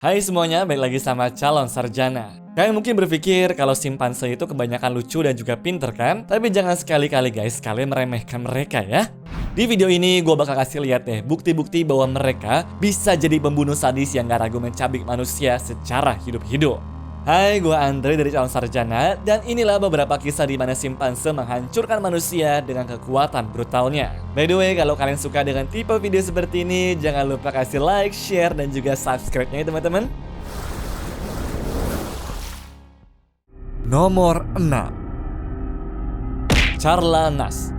Hai semuanya, balik lagi sama Calon Sarjana. Kalian mungkin berpikir kalau simpanse itu kebanyakan lucu dan juga pinter kan? Tapi jangan sekali-kali guys, kalian meremehkan mereka ya. Di video ini gue bakal kasih lihat deh bukti-bukti bahwa mereka bisa jadi pembunuh sadis yang gak ragu mencabik manusia secara hidup-hidup. Hai, gue Andre dari Calon Sarjana dan inilah beberapa kisah di mana simpanse menghancurkan manusia dengan kekuatan brutalnya. By the way, kalau kalian suka dengan tipe video seperti ini, jangan lupa kasih like, share, dan juga subscribe-nya ya teman-teman. Nomor 6, Carla Nast.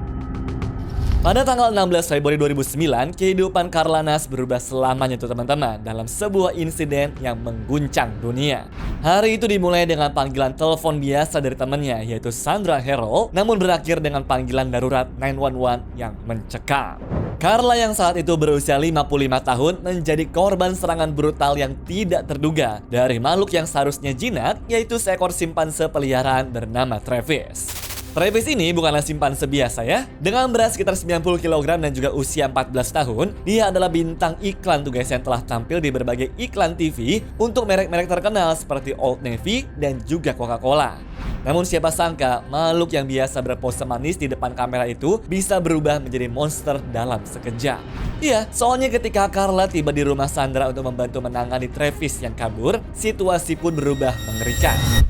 Pada tanggal 16 Februari 2009, kehidupan Carla Nast berubah selamanya tuh teman-teman dalam sebuah insiden yang mengguncang dunia. Hari itu dimulai dengan panggilan telepon biasa dari temannya yaitu Sandra Herold, namun berakhir dengan panggilan darurat 911 yang mencekam. Carla yang saat itu berusia 55 tahun menjadi korban serangan brutal yang tidak terduga dari makhluk yang seharusnya jinak, yaitu seekor simpanse peliharaan bernama Travis. Travis ini bukanlah simpanse biasa ya. Dengan berat sekitar 90 kg dan juga usia 14 tahun, dia adalah bintang iklan tuh guys yang telah tampil di berbagai iklan TV untuk merek-merek terkenal seperti Old Navy dan juga Coca-Cola. Namun siapa sangka makhluk yang biasa berpose manis di depan kamera itu bisa berubah menjadi monster dalam sekejap. Iya, soalnya ketika Carla tiba di rumah Sandra untuk membantu menangani Travis yang kabur, situasi pun berubah mengerikan.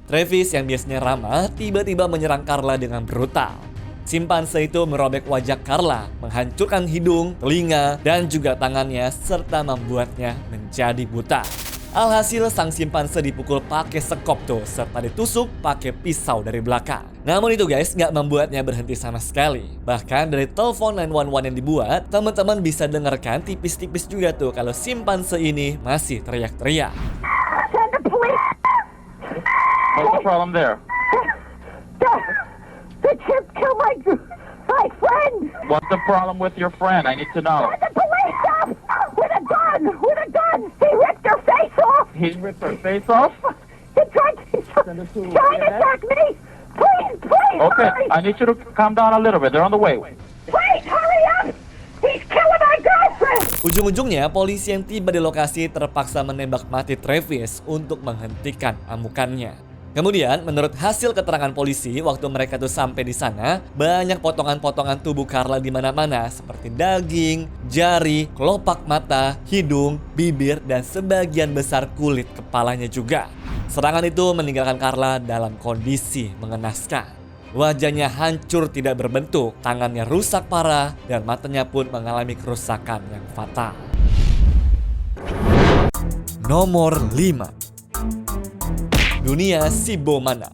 Travis yang biasanya ramah tiba-tiba menyerang Carla dengan brutal. Simpanse itu merobek wajah Carla, menghancurkan hidung, telinga, dan juga tangannya serta membuatnya menjadi buta. Alhasil sang simpanse dipukul pakai sekop tuh serta ditusuk pakai pisau dari belakang. Namun itu guys nggak membuatnya berhenti sama sekali. Bahkan dari telepon 911 yang dibuat, teman-teman bisa dengarkan tipis-tipis juga tuh kalau simpanse ini masih teriak-teriak. What's the problem there? The chip killed my friend. What's the problem with your friend? I need to know. The police with a gun. He ripped her face off. He ripped her face off? He tried to attack me. Please, Okay, hurry. I need you to calm down a little bit. They're on the way. Please, hurry up. He's killing my girlfriend. Ujung-ujungnya, polisi yang tiba di lokasi terpaksa menembak mati Travis untuk menghentikan amukannya. Kemudian, menurut hasil keterangan polisi, waktu mereka tuh sampai di sana, banyak potongan-potongan tubuh Carla di mana-mana seperti daging, jari, kelopak mata, hidung, bibir, dan sebagian besar kulit kepalanya juga. Serangan itu meninggalkan Carla dalam kondisi mengenaskan. Wajahnya hancur tidak berbentuk, tangannya rusak parah, dan matanya pun mengalami kerusakan yang fatal. Nomor 5, Dunia Sibomana.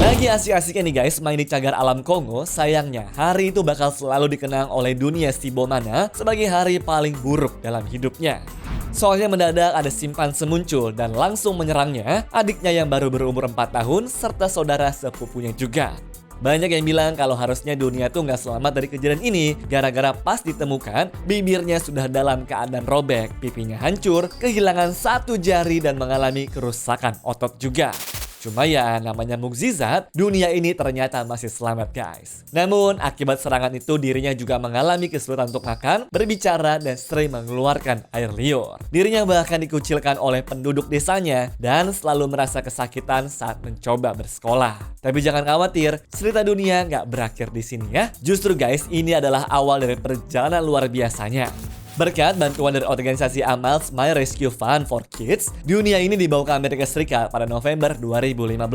Lagi asik-asiknya nih guys main di cagar alam Kongo, sayangnya hari itu bakal selalu dikenang oleh dunia Sibomana sebagai hari paling buruk dalam hidupnya. Soalnya mendadak ada simpanse muncul dan langsung menyerangnya, adiknya yang baru berumur 4 tahun serta saudara sepupunya juga. Banyak yang bilang kalau harusnya dunia tuh nggak selamat dari kejadian ini gara-gara pas ditemukan bibirnya sudah dalam keadaan robek, pipinya hancur, kehilangan satu jari dan mengalami kerusakan otot juga. Cuma ya namanya mukjizat, dunia ini ternyata masih selamat guys. Namun akibat serangan itu dirinya juga mengalami kesulitan untuk makan, berbicara, dan sering mengeluarkan air liur. Dirinya bahkan dikucilkan oleh penduduk desanya dan selalu merasa kesakitan saat mencoba bersekolah. Tapi jangan khawatir, cerita dunia nggak berakhir di sini ya. Justru guys, ini adalah awal dari perjalanan luar biasanya. Berkat bantuan dari organisasi amal My Rescue Fund for Kids, dunia ini dibawa ke Amerika Serikat pada November 2015.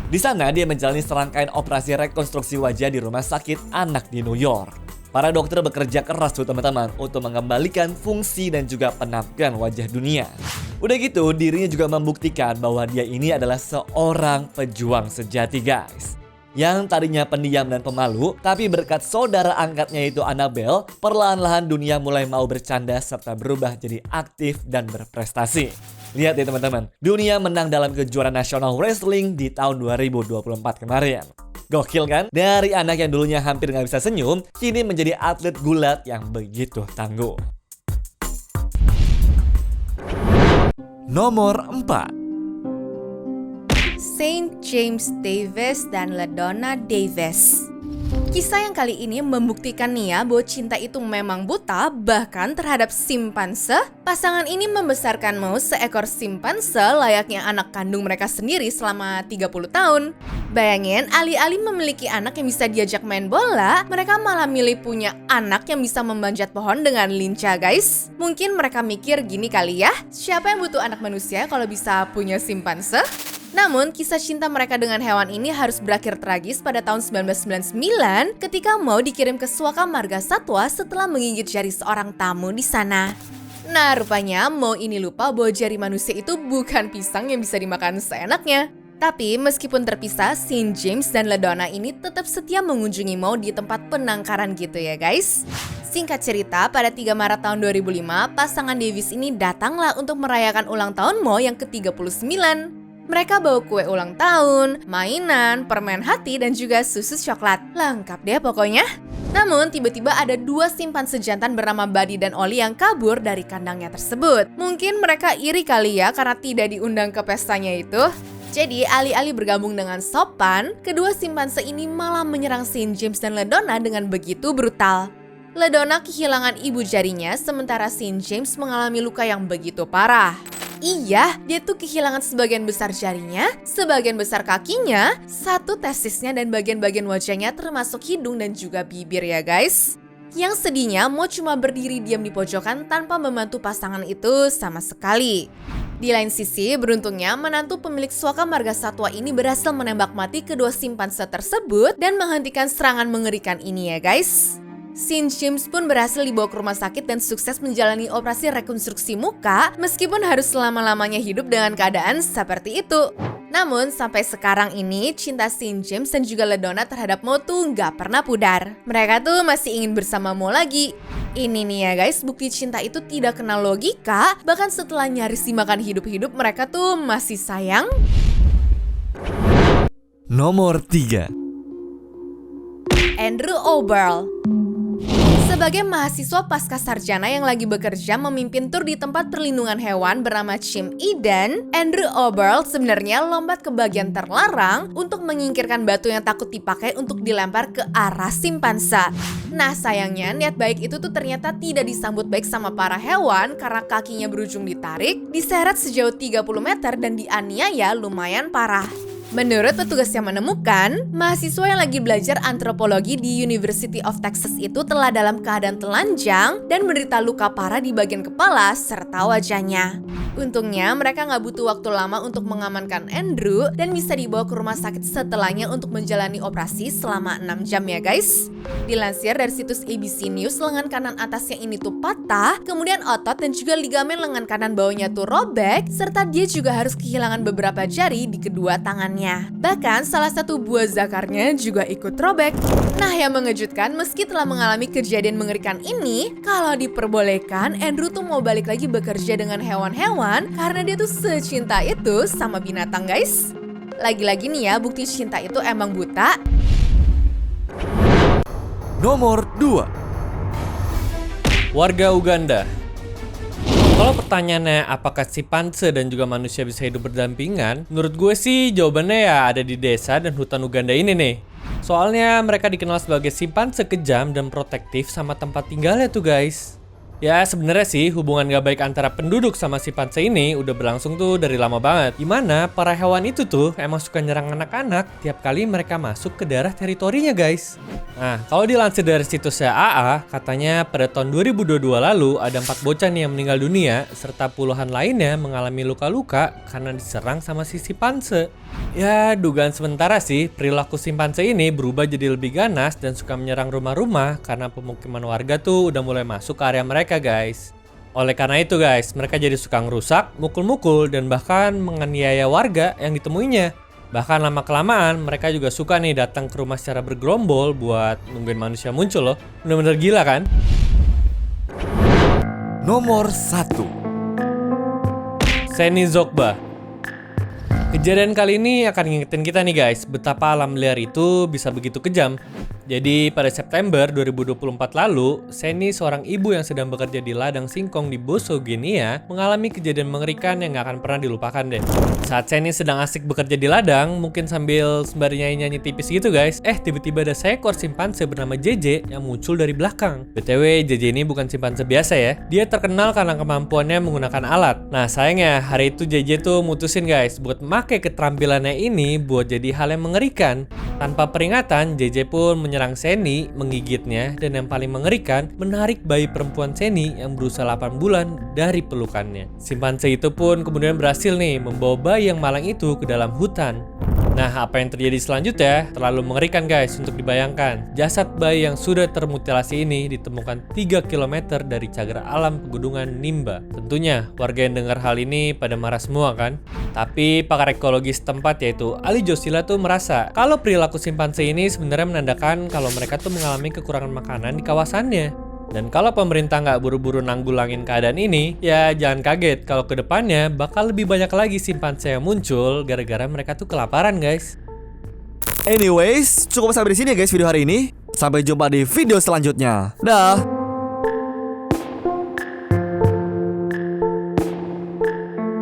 Di sana dia menjalani serangkaian operasi rekonstruksi wajah di rumah sakit anak di New York. Para dokter bekerja keras tuh teman-teman untuk mengembalikan fungsi dan juga penampilan wajah dunia. Udah gitu, dirinya juga membuktikan bahwa dia ini adalah seorang pejuang sejati guys. Yang tadinya pendiam dan pemalu, tapi berkat saudara angkatnya itu Annabelle, perlahan-lahan dunia mulai mau bercanda serta berubah jadi aktif dan berprestasi. Lihat ya teman-teman, dunia menang dalam kejuaraan nasional wrestling di tahun 2024 kemarin. Gokil kan? Dari anak yang dulunya hampir nggak bisa senyum, kini menjadi atlet gulat yang begitu tangguh. Nomor 4, Saint James Davis dan LaDonna Davis. Kisah yang kali ini membuktikan nih ya bahwa cinta itu memang buta, bahkan terhadap simpanse. Pasangan ini membesarkan Mouse, seekor simpanse layaknya anak kandung mereka sendiri selama 30 tahun. Bayangin, alih-alih memiliki anak yang bisa diajak main bola, mereka malah milih punya anak yang bisa memanjat pohon dengan lincah, guys. Mungkin mereka mikir gini kali ya, siapa yang butuh anak manusia kalau bisa punya simpanse? Namun, kisah cinta mereka dengan hewan ini harus berakhir tragis pada tahun 1999 ketika Mo dikirim ke Suaka Marga Satwa setelah menggigit jari seorang tamu di sana. Nah, rupanya Mo ini lupa bahwa jari manusia itu bukan pisang yang bisa dimakan seenaknya. Tapi meskipun terpisah, St. James dan LaDonna ini tetap setia mengunjungi Mo di tempat penangkaran gitu ya guys. Singkat cerita, pada 3 Maret tahun 2005, pasangan Davis ini datanglah untuk merayakan ulang tahun Mo yang ke-39. Mereka bawa kue ulang tahun, mainan, permen hati, dan juga susu coklat. Lengkap deh pokoknya. Namun, tiba-tiba ada 2 simpanse jantan bernama Buddy dan Ollie yang kabur dari kandangnya tersebut. Mungkin mereka iri kali ya karena tidak diundang ke pestanya itu. Jadi, alih-alih bergabung dengan sopan, kedua simpanse ini malah menyerang St. James dan LaDonna dengan begitu brutal. LaDonna kehilangan ibu jarinya, sementara St. James mengalami luka yang begitu parah. Iya, dia tuh kehilangan sebagian besar jarinya, sebagian besar kakinya, satu testisnya dan bagian-bagian wajahnya termasuk hidung dan juga bibir ya guys. Yang sedihnya, Mo cuma berdiri diam di pojokan tanpa membantu pasangan itu sama sekali. Di lain sisi, beruntungnya menantu pemilik Suaka Marga Satwa ini berhasil menembak mati kedua simpanse tersebut dan menghentikan serangan mengerikan ini ya guys. St. James pun berhasil dibawa ke rumah sakit dan sukses menjalani operasi rekonstruksi muka meskipun harus selama-lamanya hidup dengan keadaan seperti itu. Namun sampai sekarang ini cinta St. James dan juga LaDonna terhadap Mo tuh nggak pernah pudar. Mereka tuh masih ingin bersama Mo lagi. Ini nih ya guys, bukti cinta itu tidak kenal logika, bahkan setelah nyaris dimakan hidup-hidup mereka tuh masih sayang. Nomor 3. Andrew Oberl. Sebagai mahasiswa pasca sarjana yang lagi bekerja memimpin tur di tempat perlindungan hewan bernama Chim Eden, Andrew Oberl sebenarnya lompat ke bagian terlarang untuk menyingkirkan batu yang takut dipakai untuk dilempar ke arah simpanse. Nah sayangnya niat baik itu tuh ternyata tidak disambut baik sama para hewan karena kakinya berujung ditarik, diseret sejauh 30 meter dan dianiaya lumayan parah. Menurut petugas yang menemukan, mahasiswa yang lagi belajar antropologi di University of Texas itu telah dalam keadaan telanjang dan menderita luka parah di bagian kepala serta wajahnya. Untungnya mereka nggak butuh waktu lama untuk mengamankan Andrew dan bisa dibawa ke rumah sakit setelahnya untuk menjalani operasi selama 6 jam ya guys. Dilansir dari situs ABC News, lengan kanan atasnya ini tuh patah, kemudian otot dan juga ligamen lengan kanan bawahnya tuh robek, serta dia juga harus kehilangan beberapa jari di kedua tangannya. Bahkan salah satu buah zakarnya juga ikut robek. Nah yang mengejutkan, meski telah mengalami kejadian mengerikan ini, kalau diperbolehkan, Andrew tuh mau balik lagi bekerja dengan hewan-hewan karena dia tuh secinta itu sama binatang guys. Lagi-lagi nih ya, bukti cinta itu emang buta. Nomor 2. Warga Uganda. Kalau pertanyaannya apakah simpanse dan juga manusia bisa hidup berdampingan, menurut gue sih jawabannya ya ada di desa dan hutan Uganda ini nih. Soalnya mereka dikenal sebagai simpanse kejam dan protektif sama tempat tinggalnya tuh guys. Ya sebenarnya sih hubungan gak baik antara penduduk sama simpanse ini udah berlangsung tuh dari lama banget. Dimana para hewan itu tuh emang suka nyerang anak-anak tiap kali mereka masuk ke daerah teritorinya guys. Nah kalau dilansir dari situsnya AA, katanya pada tahun 2022 lalu ada 4 bocah nih yang meninggal dunia serta puluhan lainnya mengalami luka-luka karena diserang sama si simpanse. Ya dugaan sementara sih perilaku simpanse ini berubah jadi lebih ganas dan suka menyerang rumah-rumah karena pemukiman warga tuh udah mulai masuk ke area mereka guys. Oleh karena itu guys, mereka jadi suka ngerusak, mukul-mukul, dan bahkan menganiaya warga yang ditemuinya. Bahkan lama-kelamaan mereka juga suka nih datang ke rumah secara bergerombol buat nungguin manusia muncul loh. Bener-bener gila kan? Nomor 1. Seni Zogba. Kejadian kali ini akan ngingetin kita nih guys, betapa alam liar itu bisa begitu kejam. Jadi pada September 2024 lalu, Seni, seorang ibu yang sedang bekerja di ladang singkong di Boso, Guinea, mengalami kejadian mengerikan yang gak akan pernah dilupakan deh. Saat Seni sedang asik bekerja di ladang, mungkin sambil sembari nyanyi-nyanyi tipis gitu guys, tiba-tiba ada seekor simpanse bernama JJ yang muncul dari belakang. BTW, JJ ini bukan simpanse biasa ya. Dia terkenal karena kemampuannya menggunakan alat. Nah sayangnya, hari itu JJ tuh mutusin guys, buat make keterampilannya ini buat jadi hal yang mengerikan. Tanpa peringatan, JJ pun menyerang Seni, menggigitnya, dan yang paling mengerikan, menarik bayi perempuan Seni yang berusia 8 bulan dari pelukannya. Simpanse itu pun kemudian berhasil nih membawa bayi yang malang itu ke dalam hutan. Nah, apa yang terjadi selanjutnya terlalu mengerikan guys untuk dibayangkan. Jasad bayi yang sudah termutilasi ini ditemukan 3 km dari cagar alam pegunungan Nimba. Tentunya warga yang dengar hal ini pada marah semua kan. Tapi pakar ekologi setempat yaitu Ali Josila tuh merasa kalau perilaku simpanse ini sebenarnya menandakan kalau mereka tuh mengalami kekurangan makanan di kawasannya. Dan kalau pemerintah nggak buru-buru nanggulangin keadaan ini, ya jangan kaget kalau kedepannya bakal lebih banyak lagi simpanse yang muncul gara-gara mereka tuh kelaparan guys. Anyways, cukup sampai di sini ya guys video hari ini. Sampai jumpa di video selanjutnya. Dah.